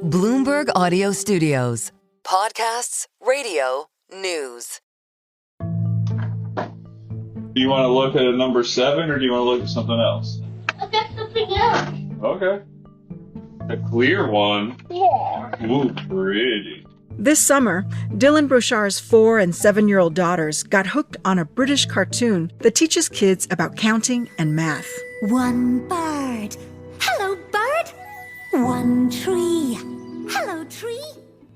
Bloomberg Audio Studios. Podcasts, radio, news. Do you want to look at a number 7 or do you want to look at something else? Look at something else. Okay. The clear one. Yeah. Ooh, pretty. This summer, Dylan Brochar's 4- and 7-year-old daughters got hooked on a British cartoon that teaches kids about counting and math. One bird. Hello, bird. One tree. Hello, tree.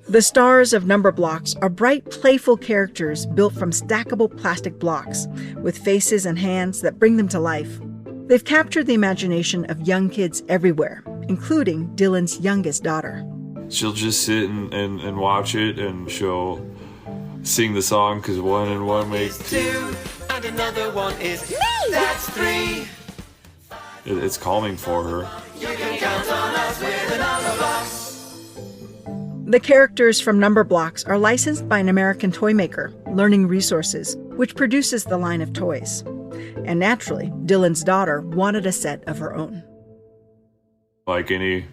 The stars of number blocks are bright, playful characters built from stackable plastic blocks with faces and hands that bring them to life. They've captured the imagination of young kids everywhere, including Dylan's youngest daughter. She'll just sit and watch it, and she'll sing the song because 1 and 1 make 2, and another one is me. That's 3. It's calming for her. You can count on us with a number box. The characters from number blocks are licensed by an American toymaker, Learning Resources, which produces the line of toys. And naturally, Dylan's daughter wanted a set of her own. Like any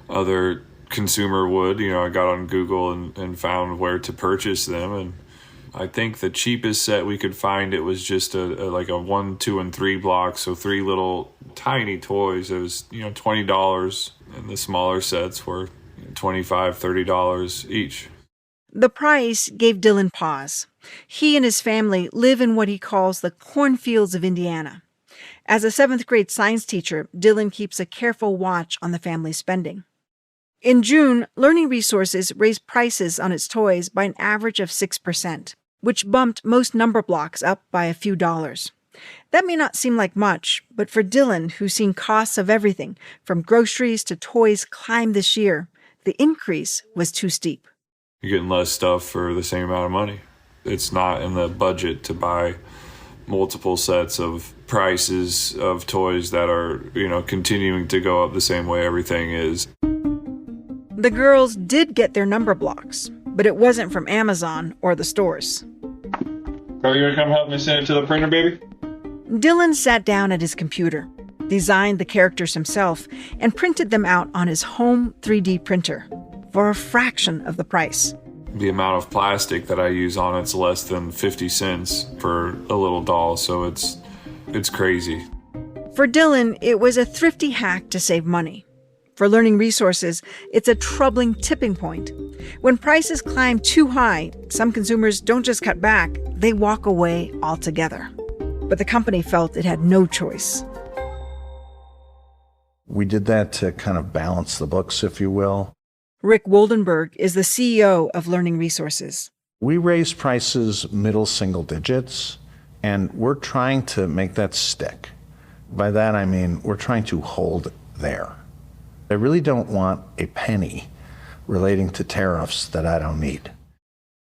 other consumer would, I got on Google and found where to purchase them. And I think the cheapest set we could find, it was just a 1, 2, and 3 blocks. So 3 little tiny toys. It was, $20. And the smaller sets were $25, $30 each. The price gave Dylan pause. He and his family live in what he calls the cornfields of Indiana. As a 7th grade science teacher, Dylan keeps a careful watch on the family's spending. In June, Learning Resources raised prices on its toys by an average of 6%, which bumped most number blocks up by a few dollars. That may not seem like much, but for Dylan, who's seen costs of everything from groceries to toys climb this year, the increase was too steep. You're getting less stuff for the same amount of money. It's not in the budget to buy multiple sets of prices of toys that are, continuing to go up the same way everything is. The girls did get their number blocks, but it wasn't from Amazon or the stores. Are you going to come help me send it to the printer, baby? Dylan sat down at his computer, designed the characters himself, and printed them out on his home 3D printer for a fraction of the price. The amount of plastic that I use on it's less than 50 cents for a little doll, so it's crazy. For Dylan, it was a thrifty hack to save money. For Learning Resources, it's a troubling tipping point. When prices climb too high, some consumers don't just cut back, they walk away altogether. But the company felt it had no choice. We did that to kind of balance the books, if you will. Rick Woldenberg is the CEO of Learning Resources. We raised prices middle single digits, and we're trying to make that stick. By that I mean we're trying to hold there. I really don't want a penny relating to tariffs that I don't need.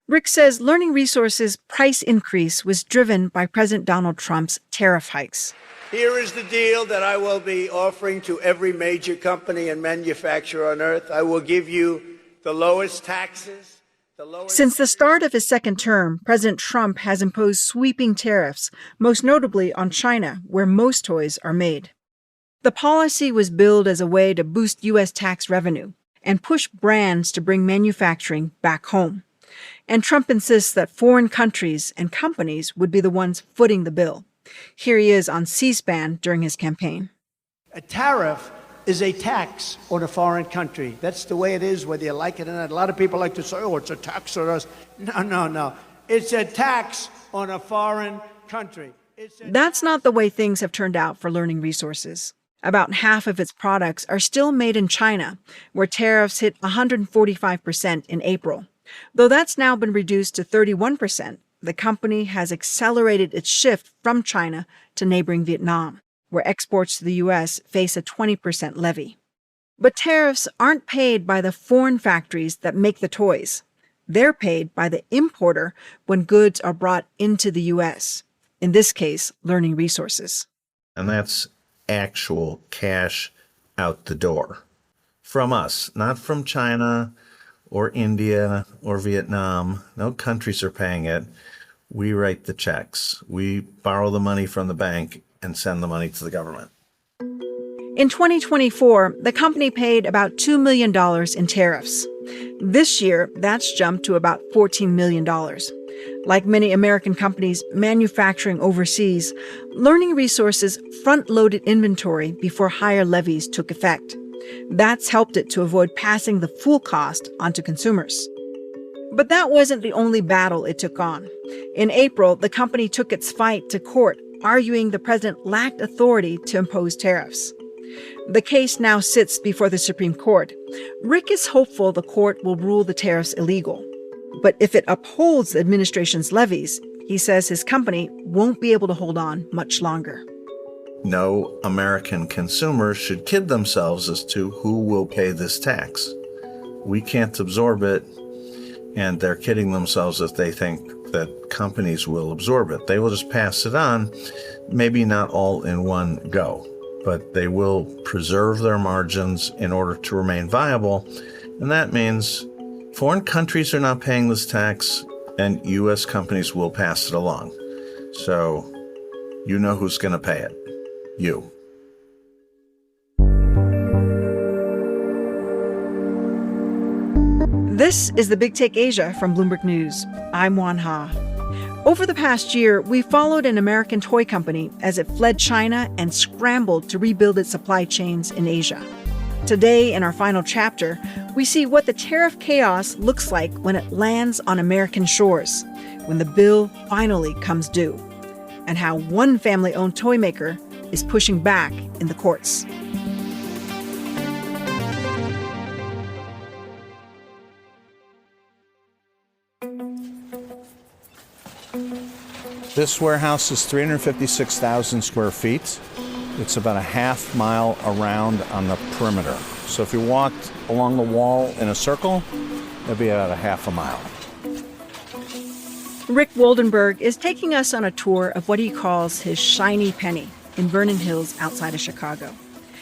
Rick says Learning Resources' price increase was driven by President Donald Trump's tariff hikes. Here is the deal that I will be offering to every major company and manufacturer on earth. I will give you the lowest taxes. Since the start of his second term, President Trump has imposed sweeping tariffs, most notably on China, where most toys are made. The policy was billed as a way to boost U.S. tax revenue and push brands to bring manufacturing back home. And Trump insists that foreign countries and companies would be the ones footing the bill. Here he is on C-SPAN during his campaign. A tariff is a tax on a foreign country. That's the way it is, whether you like it or not. A lot of people like to say, oh, it's a tax on us. No. It's a tax on a foreign country. That's not the way things have turned out for Learning Resources. About half of its products are still made in China, where tariffs hit 145% in April. Though that's now been reduced to 31%, the company has accelerated its shift from China to neighboring Vietnam, where exports to the U.S. face a 20% levy. But tariffs aren't paid by the foreign factories that make the toys. They're paid by the importer when goods are brought into the U.S., in this case, Learning Resources. And that's actual cash out the door from us, not from China or India or Vietnam. No countries are paying it. We write the checks. We borrow the money from the bank and send the money to the government. In 2024, the company paid about $2 million in tariffs. This year, that's jumped to about $14 million. Like many American companies manufacturing overseas, Learning Resources front-loaded inventory before higher levies took effect. That's helped it to avoid passing the full cost onto consumers. But that wasn't the only battle it took on. In April, the company took its fight to court, arguing the president lacked authority to impose tariffs. The case now sits before the Supreme Court. Rick is hopeful the court will rule the tariffs illegal. But if it upholds the administration's levies, he says his company won't be able to hold on much longer. No American consumers should kid themselves as to who will pay this tax. We can't absorb it, and they're kidding themselves if they think that companies will absorb it. They will just pass it on, maybe not all in one go, but they will preserve their margins in order to remain viable. And that means foreign countries are not paying this tax, and U.S. companies will pass it along. So you know who's going to pay it. You. This is the Big Take Asia from Bloomberg News. I'm Oanh Ha. Over the past year, we followed an American toy company as it fled China and scrambled to rebuild its supply chains in Asia. Today, in our final chapter, we see what the tariff chaos looks like when it lands on American shores, when the bill finally comes due, and how one family-owned toy maker is pushing back in the courts. This warehouse is 356,000 square feet. It's about a half mile around on the perimeter. So if you walked along the wall in a circle, it'd be about a half a mile. Rick Woldenberg is taking us on a tour of what he calls his shiny penny in Vernon Hills outside of Chicago.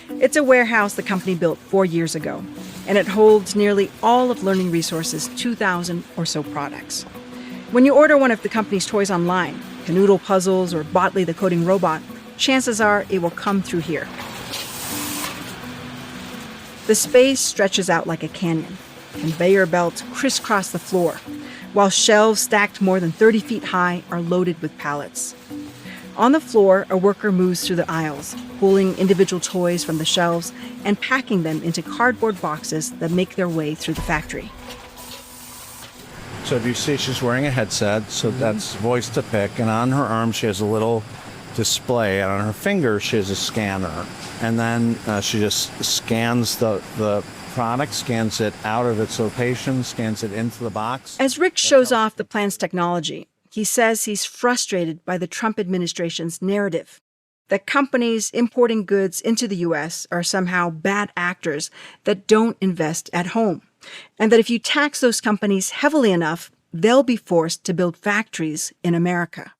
It's a warehouse the company built 4 years ago, and it holds nearly all of Learning Resources' 2,000 or so products. When you order one of the company's toys online, Canoodle Puzzles or Botley the Coding Robot, chances are it will come through here. The space stretches out like a canyon. Conveyor belts crisscross the floor, while shelves stacked more than 30 feet high are loaded with pallets. On the floor, a worker moves through the aisles, pulling individual toys from the shelves and packing them into cardboard boxes that make their way through the factory. So if you see she's wearing a headset, so that's voice to pick, and on her arm she has a little display, and on her finger she has a scanner. And then she just scans the product, scans it out of its location, scans it into the box. As Rick shows off the plant's technology, he says he's frustrated by the Trump administration's narrative that companies importing goods into the U.S. are somehow bad actors that don't invest at home, and that if you tax those companies heavily enough, they'll be forced to build factories in America.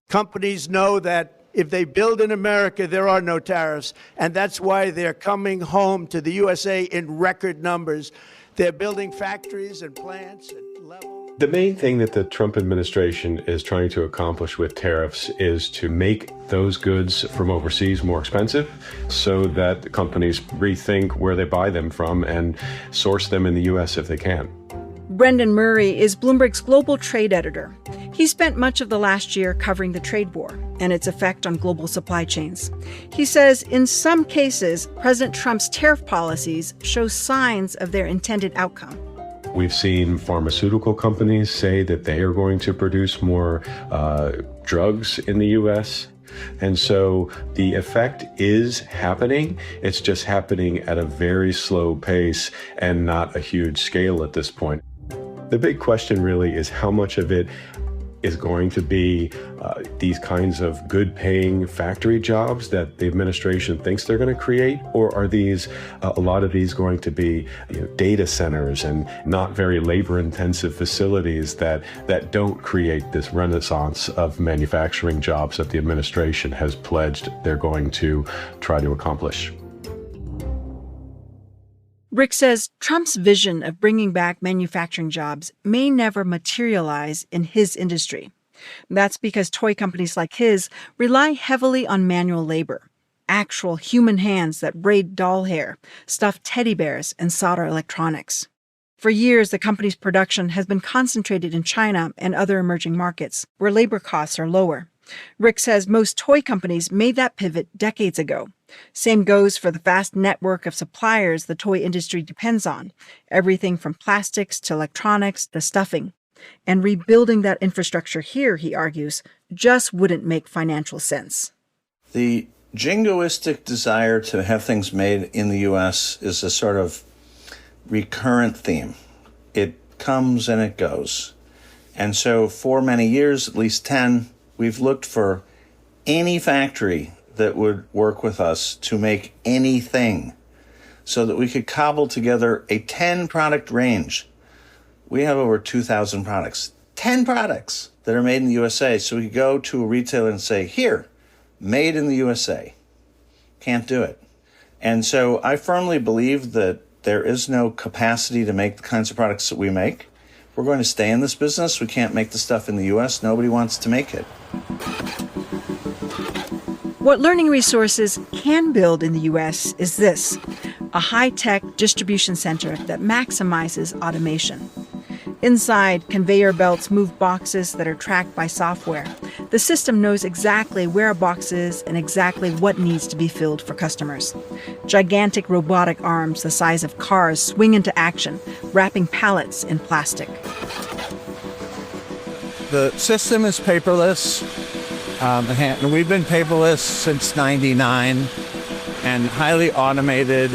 Companies know that if they build in America, there are no tariffs, and that's why they're coming home to the USA in record numbers. They're building factories and plants at level. The main thing that the Trump administration is trying to accomplish with tariffs is to make those goods from overseas more expensive so that the companies rethink where they buy them from and source them in the U.S. if they can. Brendan Murray is Bloomberg's global trade editor. He spent much of the last year covering the trade war and its effect on global supply chains. He says in some cases, President Trump's tariff policies show signs of their intended outcome. We've seen pharmaceutical companies say that they are going to produce more drugs in the U.S. And so the effect is happening. It's just happening at a very slow pace and not a huge scale at this point. The big question really is how much of it is going to be these kinds of good-paying factory jobs that the administration thinks they're going to create, or are these a lot of these going to be data centers and not very labor-intensive facilities that don't create this renaissance of manufacturing jobs that the administration has pledged they're going to try to accomplish? Rick says Trump's vision of bringing back manufacturing jobs may never materialize in his industry. That's because toy companies like his rely heavily on manual labor. actual human hands that braid doll hair, stuff teddy bears, and solder electronics. For years, the company's production has been concentrated in China and other emerging markets, where labor costs are lower. Rick says most toy companies made that pivot decades ago. Same goes for the vast network of suppliers the toy industry depends on, everything from plastics to electronics to stuffing. And rebuilding that infrastructure here, he argues, just wouldn't make financial sense. The jingoistic desire to have things made in the U.S. is a sort of recurrent theme. It comes and it goes. And so for many years, at least 10, we've looked for any factory that would work with us to make anything so that we could cobble together a 10-product range. We have over 2,000 products, 10 products that are made in the USA. So we could go to a retailer and say, here, made in the USA. Can't do it. And so I firmly believe that there is no capacity to make the kinds of products that we make. We're going to stay in this business. We can't make the stuff in the US. Nobody wants to make it. What Learning Resources can build in the U.S. is this: a high-tech distribution center that maximizes automation. Inside, conveyor belts move boxes that are tracked by software. The system knows exactly where a box is and exactly what needs to be filled for customers. Gigantic robotic arms the size of cars swing into action, wrapping pallets in plastic. The system is paperless. And we've been paperless since '99 and highly automated.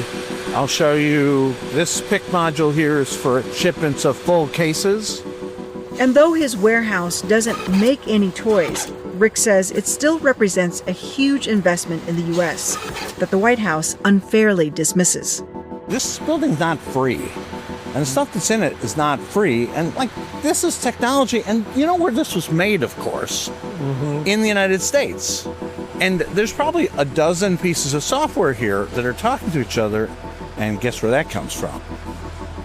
I'll show you this pick module here is for shipments of full cases. And though his warehouse doesn't make any toys, Rick says it still represents a huge investment in the U.S. that the White House unfairly dismisses. This building's not free. And the stuff that's in it is not free. And this is technology. And you know where this was made, of course? In the United States. And there's probably a dozen pieces of software here that are talking to each other. And guess where that comes from?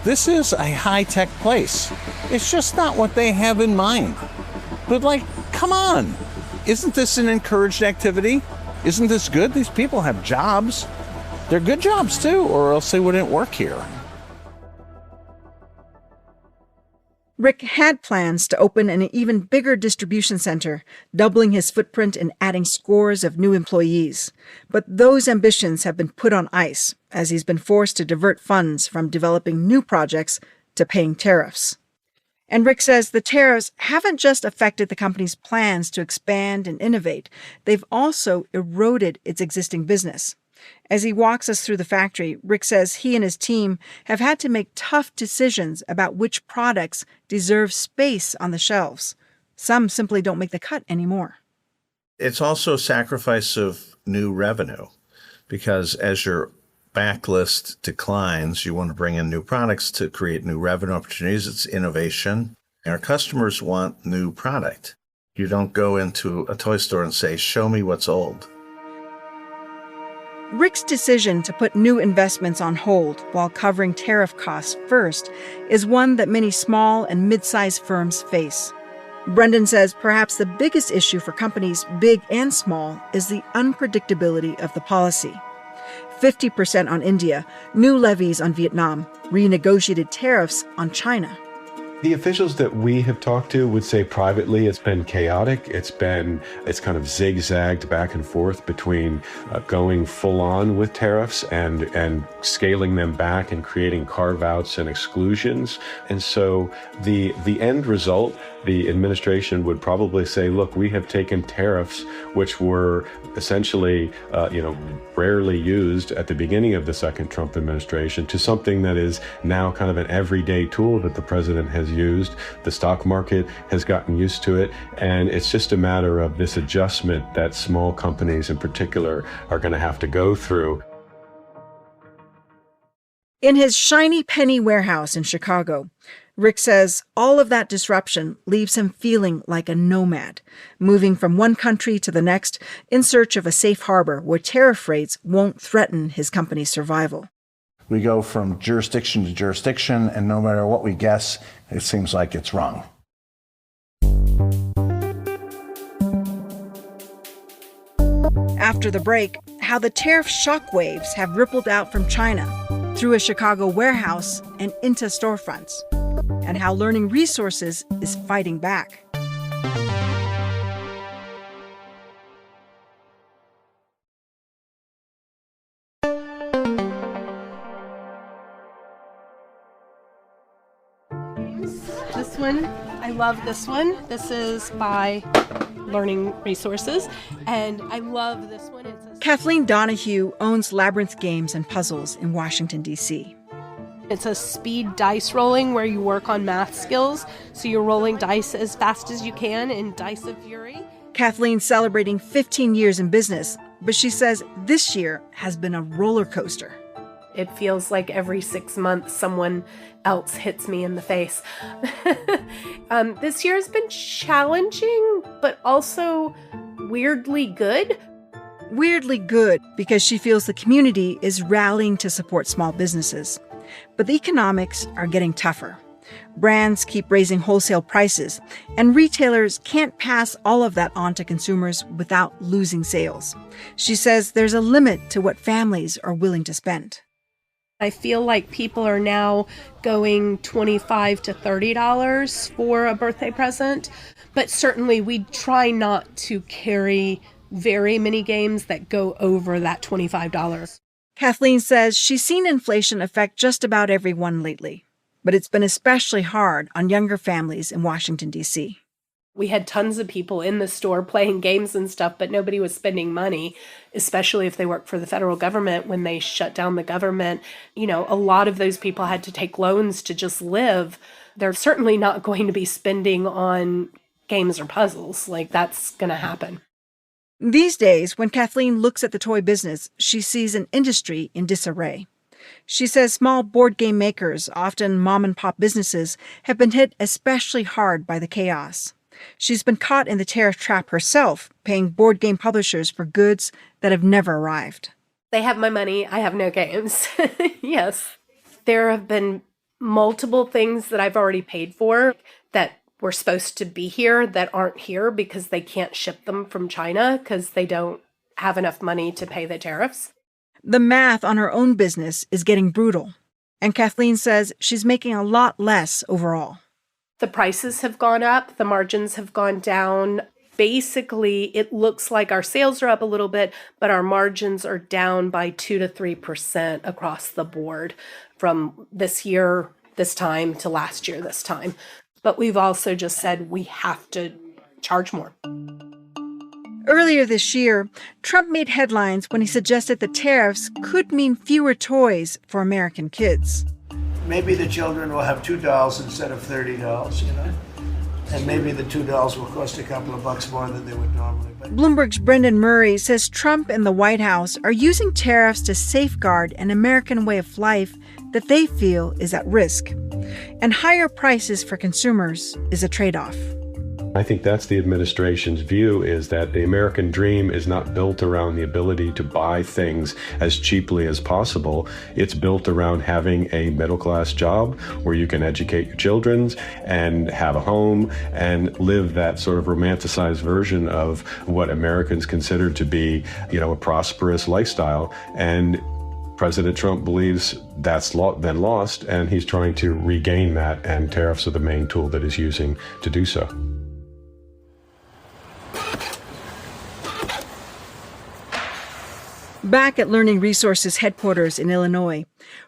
This is a high-tech place. It's just not what they have in mind. But come on. Isn't this an encouraged activity? Isn't this good? These people have jobs. They're good jobs too, or else they wouldn't work here. Rick had plans to open an even bigger distribution center, doubling his footprint and adding scores of new employees. But those ambitions have been put on ice, as he's been forced to divert funds from developing new projects to paying tariffs. And Rick says the tariffs haven't just affected the company's plans to expand and innovate, they've also eroded its existing business. As he walks us through the factory, Rick says he and his team have had to make tough decisions about which products deserve space on the shelves. Some simply don't make the cut anymore. It's also a sacrifice of new revenue, because as your backlist declines, you want to bring in new products to create new revenue opportunities. It's innovation. Our customers want new product. You don't go into a toy store and say, show me what's old. Rick's decision to put new investments on hold while covering tariff costs first is one that many small and mid-sized firms face. Brendan says perhaps the biggest issue for companies big and small is the unpredictability of the policy. 50% on India, new levies on Vietnam, renegotiated tariffs on China. The officials that we have talked to would say privately it's been chaotic. It's kind of zigzagged back and forth between going full on with tariffs and scaling them back and creating carve-outs and exclusions. And so the end result, the administration would probably say, look, we have taken tariffs, which were essentially, rarely used at the beginning of the second Trump administration, to something that is now kind of an everyday tool that the president has used. The stock market has gotten used to it. And it's just a matter of this adjustment that small companies in particular are going to have to go through. In his shiny penny warehouse in Chicago, Rick says all of that disruption leaves him feeling like a nomad, moving from one country to the next in search of a safe harbor where tariff rates won't threaten his company's survival. We go from jurisdiction to jurisdiction, and no matter what we guess, it seems like it's wrong. After the break, how the tariff shockwaves have rippled out from China through a Chicago warehouse and into storefronts, and how Learning Resources is fighting back. This one, I love this one. This is by Learning Resources, and I love this one. Kathleen Donahue owns Labyrinth Games and Puzzles in Washington, D.C. It's a speed dice rolling where you work on math skills, so you're rolling dice as fast as you can in Dice of Fury. Kathleen's celebrating 15 years in business, but she says this year has been a roller coaster. It feels like every 6 months someone else hits me in the face. This year has been challenging, but also weirdly good. Weirdly good because she feels the community is rallying to support small businesses. But the economics are getting tougher. Brands keep raising wholesale prices, and retailers can't pass all of that on to consumers without losing sales. She says there's a limit to what families are willing to spend. I feel like people are now going $25 to $30 for a birthday present, but certainly we try not to carry very many games that go over that $25. Kathleen says she's seen inflation affect just about everyone lately, but it's been especially hard on younger families in Washington, D.C. We had tons of people in the store playing games and stuff, but nobody was spending money, especially if they work for the federal government. When they shut down the government, a lot of those people had to take loans to just live. They're certainly not going to be spending on games or puzzles. That's going to happen. These days, when Kathleen looks at the toy business, she sees an industry in disarray. She says small board game makers, often mom-and-pop businesses, have been hit especially hard by the chaos. She's been caught in the tariff trap herself, paying board game publishers for goods that have never arrived. They have my money. I have no games. Yes. There have been multiple things that I've already paid for that were supposed to be here that aren't here because they can't ship them from China because they don't have enough money to pay the tariffs. The math on her own business is getting brutal, and Kathleen says she's making a lot less overall. The prices have gone up, the margins have gone down. Basically, it looks like our sales are up a little bit, but our margins are down by 2 to 3% across the board from this year, this time, to last year, this time. But we've also just said we have to charge more. Earlier this year, Trump made headlines when he suggested the tariffs could mean fewer toys for American kids. Maybe the children will have $2 instead of $30, And maybe the $2 will cost a couple of bucks more than they would normally. But Bloomberg's Brendan Murray says Trump and the White House are using tariffs to safeguard an American way of life that they feel is at risk. And higher prices for consumers is a trade-off. I think that's the administration's view, is that the American dream is not built around the ability to buy things as cheaply as possible. It's built around having a middle-class job where you can educate your children and have a home and live that sort of romanticized version of what Americans consider to be, a prosperous lifestyle. And President Trump believes that's been lost, and he's trying to regain that, and tariffs are the main tool that he's using to do so. Back at Learning Resources headquarters in Illinois,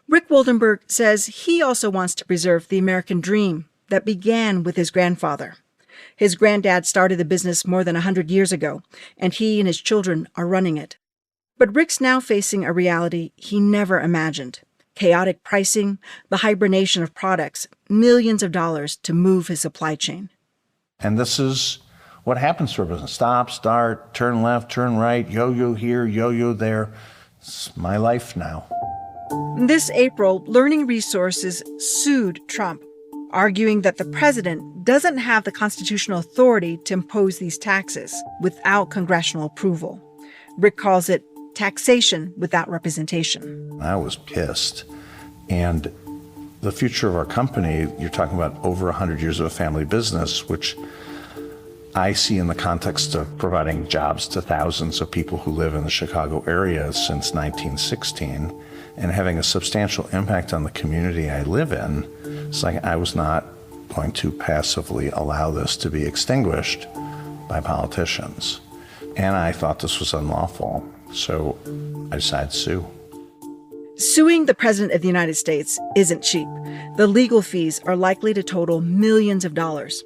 Rick Woldenberg says he also wants to preserve the American dream that began with his grandfather. His granddad started the business more than 100 years ago, and he and his children are running it. But Rick's now facing a reality he never imagined: chaotic pricing, the hibernation of products, millions of dollars to move his supply chain. And this is what happens for a business. Stop, start, turn left, turn right, yo-yo here, yo-yo there. It's my life now. This April, Learning Resources sued Trump, arguing that the president doesn't have the constitutional authority to impose these taxes without congressional approval. Rick calls it taxation without representation. I was pissed. And the future of our company, you're talking about over 100 years of a family business, which I see in the context of providing jobs to thousands of people who live in the Chicago area since 1916 and having a substantial impact on the community I live in. It's like I was not going to passively allow this to be extinguished by politicians. And I thought this was unlawful, so I decided to sue. Suing the President of the United States isn't cheap. The legal fees are likely to total millions of dollars.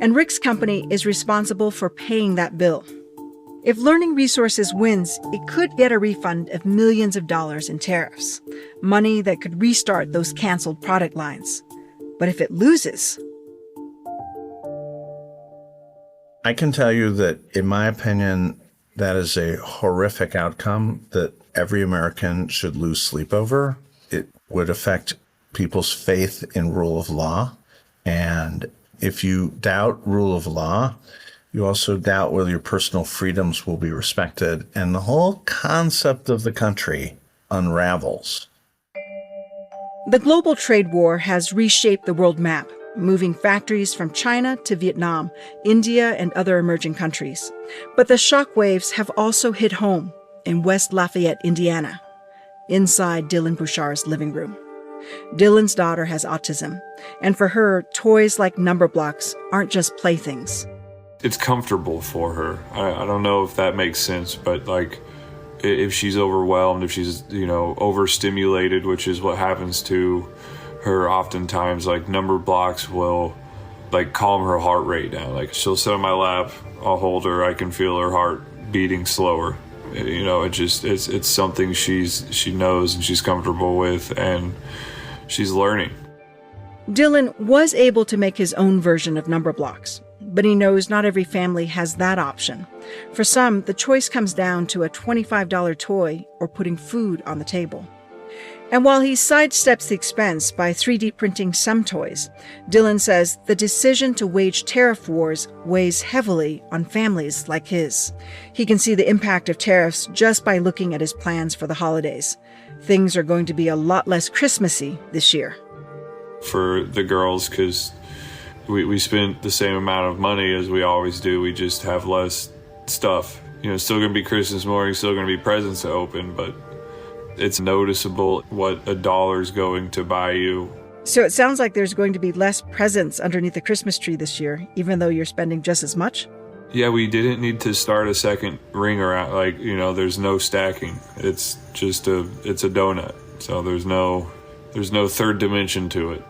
And Rick's company is responsible for paying that bill. If Learning Resources wins, it could get a refund of millions of dollars in tariffs, money that could restart those canceled product lines. But if it loses... I can tell you that, in my opinion, that is a horrific outcome that every American should lose sleep over. It would affect people's faith in rule of law. And if you doubt rule of law, you also doubt whether your personal freedoms will be respected. And the whole concept of the country unravels. The global trade war has reshaped the world map, moving factories from China to Vietnam, India, and other emerging countries. But the shockwaves have also hit home in West Lafayette, Indiana, inside Dylan Bouchard's living room. Dylan's daughter has autism, and for her, toys like number blocks aren't just playthings. It's comfortable for her. I don't know if that makes sense, but like if she's overwhelmed, if she's, overstimulated, which is what happens to her oftentimes, like number blocks will like calm her heart rate down. Like she'll sit on my lap, I'll hold her, I can feel her heart beating slower. It's something she knows and she's comfortable with, and she's learning. Dylan was able to make his own version of number blocks, but he knows not every family has that option. For some, the choice comes down to a $25 toy or putting food on the table. And while he sidesteps the expense by 3D printing some toys, Dylan says the decision to wage tariff wars weighs heavily on families like his. He can see the impact of tariffs just by looking at his plans for the holidays. Things are going to be a lot less Christmassy this year. For the girls, because we spent the same amount of money as we always do, we just have less stuff. It's still going to be Christmas morning, still going to be presents to open, but it's noticeable what $1 going to buy you. So it sounds like there's going to be less presents underneath the Christmas tree this year, even though you're spending just as much? Yeah, we didn't need to start a second ring around. There's no stacking. It's just it's a donut. So there's no third dimension to it.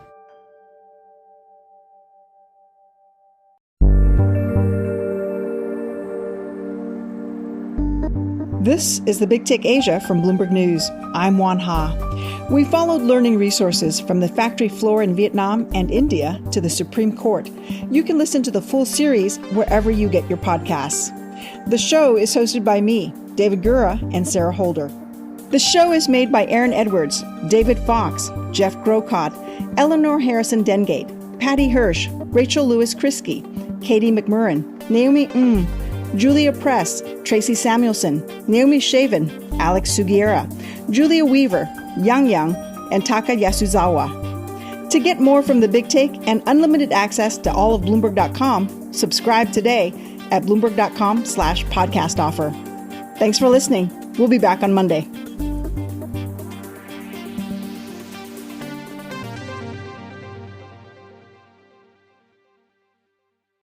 This is the Big Take Asia from Bloomberg News. I'm Oanh Ha. We followed Learning Resources from the factory floor in Vietnam and India to the Supreme Court. You can listen to the full series wherever you get your podcasts. The show is hosted by me, David Gura, and Sarah Holder. The show is made by Aaron Edwards, David Fox, Jeff Grocott, Eleanor Harrison Dengate, Patty Hirsch, Rachel Lewis-Kriski, Katie McMurrin, Naomi Julia Press, Tracy Samuelson, Naomi Shaven, Alex Sugiura, Julia Weaver, Yang, and Taka Yasuzawa. To get more from The Big Take and unlimited access to all of Bloomberg.com, subscribe today at Bloomberg.com/podcast offer. Thanks for listening. We'll be back on Monday.